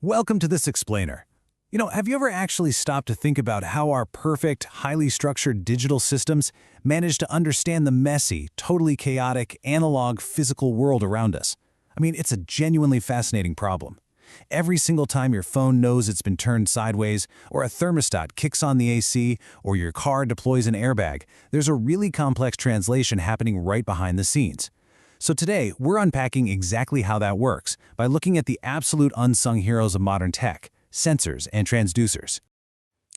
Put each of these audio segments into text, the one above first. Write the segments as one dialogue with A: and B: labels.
A: Welcome to this explainer. Have you ever actually stopped to think about how our perfect, highly structured digital systems manage to understand the messy, totally chaotic, analog physical world around us? It's a genuinely fascinating problem. Every single time your phone knows it's been turned sideways, or a thermostat kicks on the AC, or your car deploys an airbag, there's a really complex translation happening right behind the scenes. So today, we're unpacking exactly how that works by looking at the absolute unsung heroes of modern tech, sensors and transducers.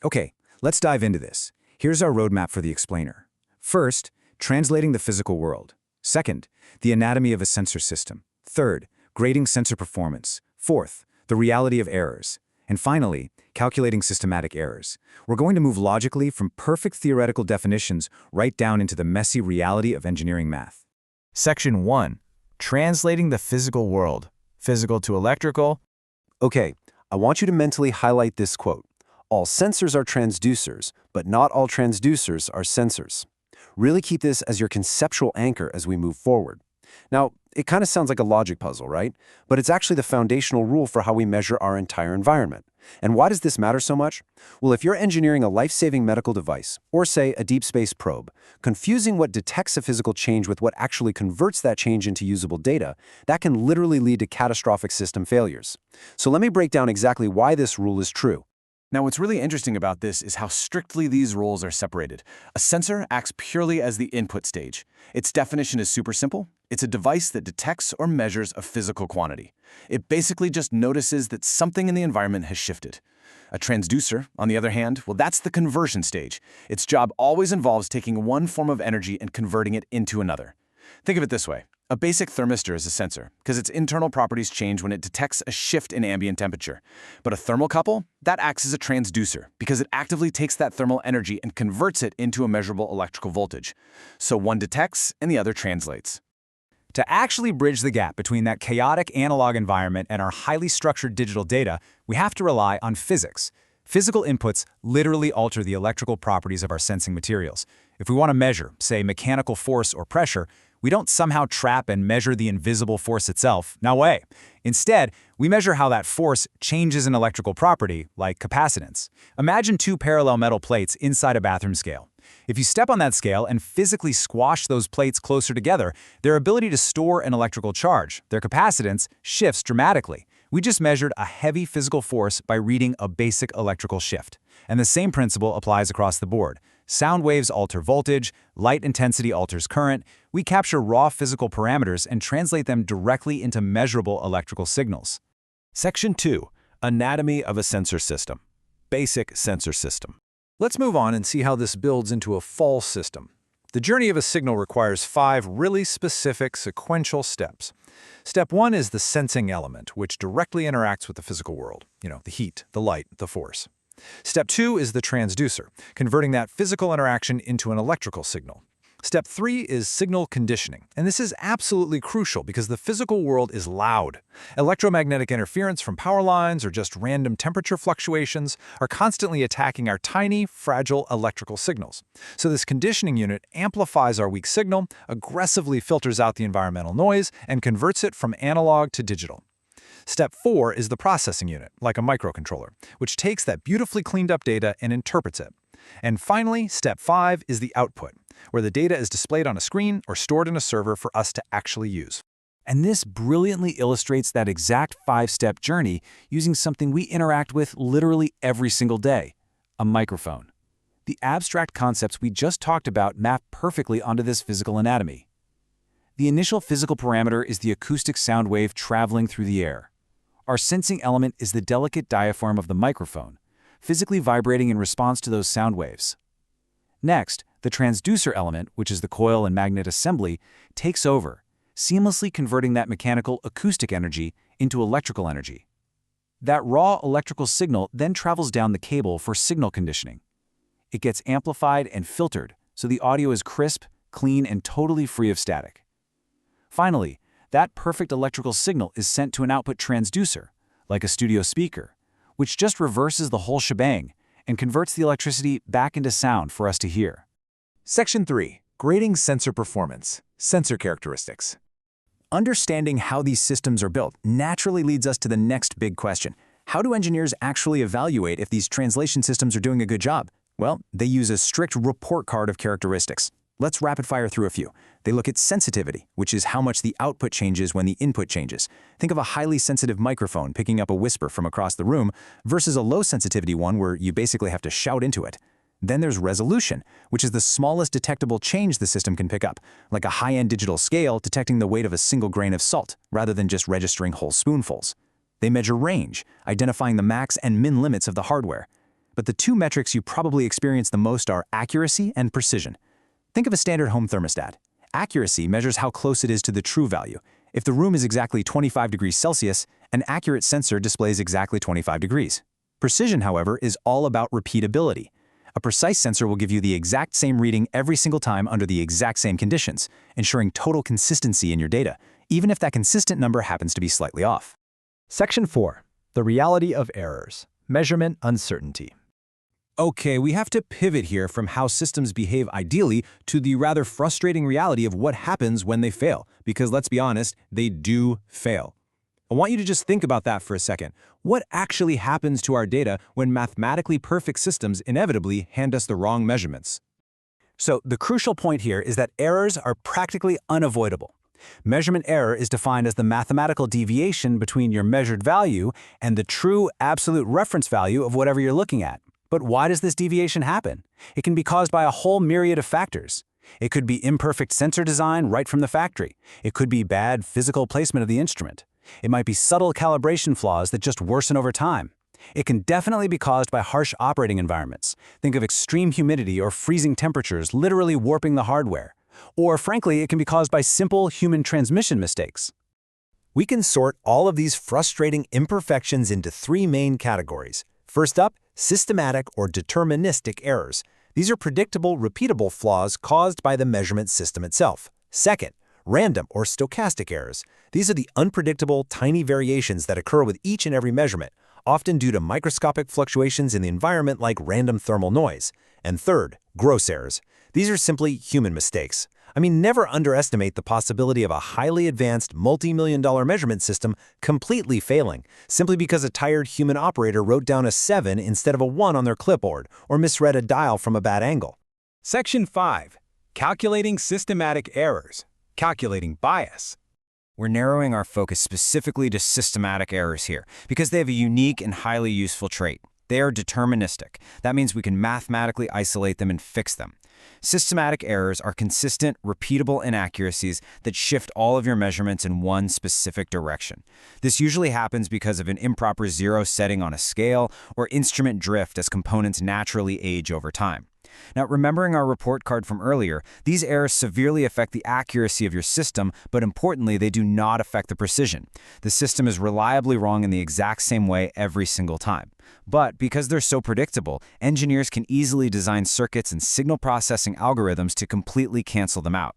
B: Okay, let's dive into this. Here's our roadmap for the explainer. First, translating the physical world. Second, the anatomy of a sensor system. Third, grading sensor performance. Fourth, the reality of errors. And finally, calculating systematic errors. We're going to move logically from perfect theoretical definitions right down into the messy reality of engineering math.
C: Section 1. Translating the physical world. Physical to electrical.
D: Okay, I want you to mentally highlight this quote. All sensors are transducers, but not all transducers are sensors. Really keep this as your conceptual anchor as we move forward. Now, it kind of sounds like a logic puzzle, right? But it's actually the foundational rule for how we measure our entire environment. And why does this matter so much? Well, if you're engineering a life-saving medical device, or say a deep space probe, confusing what detects a physical change with what actually converts that change into usable data, that can literally lead to catastrophic system failures. So let me break down exactly why this rule is true.
E: Now, what's really interesting about this is how strictly these roles are separated. A sensor acts purely as the input stage. Its definition is super simple. It's a device that detects or measures a physical quantity. It basically just notices that something in the environment has shifted. A transducer, on the other hand, well, that's the conversion stage. Its job always involves taking one form of energy and converting it into another. Think of it this way. A basic thermistor is a sensor because its internal properties change when it detects a shift in ambient temperature. But a thermocouple, that acts as a transducer because it actively takes that thermal energy and converts it into a measurable electrical voltage. So one detects and the other translates.
B: To actually bridge the gap between that chaotic analog environment and our highly structured digital data, we have to rely on physics. Physical inputs literally alter the electrical properties of our sensing materials. If we want to measure, say, mechanical force or pressure, we don't somehow trap and measure the invisible force itself. No way. Instead, we measure how that force changes an electrical property, like capacitance. Imagine two parallel metal plates inside a bathroom scale. If you step on that scale and physically squash those plates closer together, their ability to store an electrical charge, their capacitance, shifts dramatically. We just measured a heavy physical force by reading a basic electrical shift. And the same principle applies across the board. Sound waves alter voltage, light intensity alters current. We capture raw physical parameters and translate them directly into measurable electrical signals.
D: Section 2. Anatomy of a sensor system. Basic sensor system.
F: Let's move on and see how this builds into a full system. The journey of a signal requires 5 really specific sequential steps. Step 1 is the sensing element, which directly interacts with the physical world. The heat, the light, the force. Step 2 is the transducer, converting that physical interaction into an electrical signal. Step 3 is signal conditioning, and this is absolutely crucial because the physical world is loud. Electromagnetic interference from power lines or just random temperature fluctuations are constantly attacking our tiny, fragile electrical signals. So this conditioning unit amplifies our weak signal, aggressively filters out the environmental noise, and converts it from analog to digital. Step 4 is the processing unit, like a microcontroller, which takes that beautifully cleaned up data and interprets it. And finally, Step 5 is the output, where the data is displayed on a screen or stored in a server for us to actually use.
A: And this brilliantly illustrates that exact 5-step journey using something we interact with literally every single day, a microphone. The abstract concepts we just talked about map perfectly onto this physical anatomy. The initial physical parameter is the acoustic sound wave traveling through the air. Our sensing element is the delicate diaphragm of the microphone, physically vibrating in response to those sound waves. Next, the transducer element, which is the coil and magnet assembly, takes over, seamlessly converting that mechanical acoustic energy into electrical energy. That raw electrical signal then travels down the cable for signal conditioning. It gets amplified and filtered, so the audio is crisp, clean, and totally free of static. Finally, that perfect electrical signal is sent to an output transducer, like a studio speaker, which just reverses the whole shebang and converts the electricity back into sound for us to hear.
C: Section 3. Grading sensor performance. Sensor characteristics.
B: Understanding how these systems are built naturally leads us to the next big question. How do engineers actually evaluate if these translation systems are doing a good job? Well, they use a strict report card of characteristics. Let's rapid fire through a few. They look at sensitivity, which is how much the output changes when the input changes. Think of a highly sensitive microphone picking up a whisper from across the room versus a low sensitivity one where you basically have to shout into it. Then there's resolution, which is the smallest detectable change the system can pick up, like a high-end digital scale detecting the weight of a single grain of salt, rather than just registering whole spoonfuls. They measure range, identifying the max and min limits of the hardware. But the two metrics you probably experience the most are accuracy and precision. Think of a standard home thermostat. Accuracy measures how close it is to the true value. If the room is exactly 25 degrees Celsius, an accurate sensor displays exactly 25 degrees. Precision, however, is all about repeatability. A precise sensor will give you the exact same reading every single time under the exact same conditions, ensuring total consistency in your data, even if that consistent number happens to be slightly off.
F: Section 4. The reality of errors. Measurement uncertainty.
E: Okay, we have to pivot here from how systems behave ideally to the rather frustrating reality of what happens when they fail, because let's be honest, they do fail. I want you to just think about that for a second. What actually happens to our data when mathematically perfect systems inevitably hand us the wrong measurements?
A: So the crucial point here is that errors are practically unavoidable. Measurement error is defined as the mathematical deviation between your measured value and the true absolute reference value of whatever you're looking at. But why does this deviation happen? It can be caused by a whole myriad of factors. It could be imperfect sensor design right from the factory. It could be bad physical placement of the instrument. It might be subtle calibration flaws that just worsen over time. It can definitely be caused by harsh operating environments. Think of extreme humidity or freezing temperatures literally warping the hardware. Or frankly, it can be caused by simple human transmission mistakes.
F: We can sort all of these frustrating imperfections into three main categories. First up, systematic or deterministic errors. These are predictable, repeatable flaws caused by the measurement system itself. Second, random or stochastic errors. These are the unpredictable, tiny variations that occur with each and every measurement, often due to microscopic fluctuations in the environment like random thermal noise. And third, gross errors. These are simply human mistakes. Never underestimate the possibility of a highly advanced, multi-million-dollar measurement system completely failing, simply because a tired human operator wrote down a 7 instead of a 1 on their clipboard, or misread a dial from a bad angle.
E: Section 5. Calculating systematic errors. Calculating bias.
B: We're narrowing our focus specifically to systematic errors here, because they have a unique and highly useful trait. They are deterministic. That means we can mathematically isolate them and fix them. Systematic errors are consistent, repeatable inaccuracies that shift all of your measurements in one specific direction. This usually happens because of an improper zero setting on a scale or instrument drift as components naturally age over time. Now, remembering our report card from earlier, these errors severely affect the accuracy of your system, but importantly, they do not affect the precision. The system is reliably wrong in the exact same way every single time. But because they're so predictable, engineers can easily design circuits and signal processing algorithms to completely cancel them out.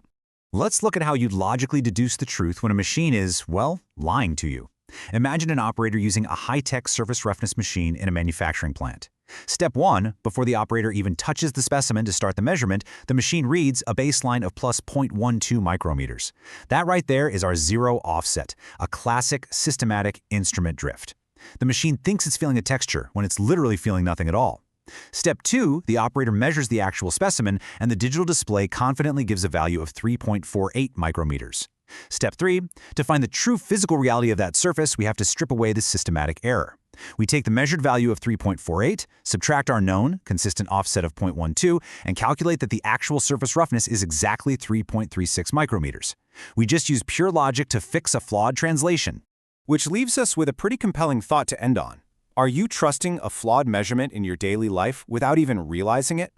F: Let's look at how you'd logically deduce the truth when a machine is, well, lying to you. Imagine an operator using a high-tech surface roughness machine in a manufacturing plant. Step 1, before the operator even touches the specimen to start the measurement, the machine reads a baseline of plus 0.12 micrometers. That right there is our zero offset, a classic systematic instrument drift. The machine thinks it's feeling a texture when it's literally feeling nothing at all. Step 2, the operator measures the actual specimen, and the digital display confidently gives a value of 3.48 micrometers. Step 3, to find the true physical reality of that surface, we have to strip away the systematic error. We take the measured value of 3.48, subtract our known, consistent offset of 0.12, and calculate that the actual surface roughness is exactly 3.36 micrometers. We just use pure logic to fix a flawed translation.
E: Which leaves us with a pretty compelling thought to end on. Are you trusting a flawed measurement in your daily life without even realizing it?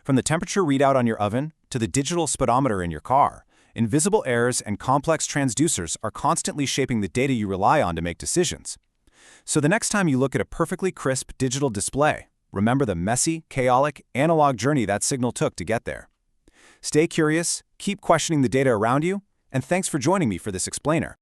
E: From the temperature readout on your oven to the digital speedometer in your car, invisible errors and complex transducers are constantly shaping the data you rely on to make decisions. So the next time you look at a perfectly crisp digital display, remember the messy, chaotic, analog journey that signal took to get there. Stay curious, keep questioning the data around you, and thanks for joining me for this explainer.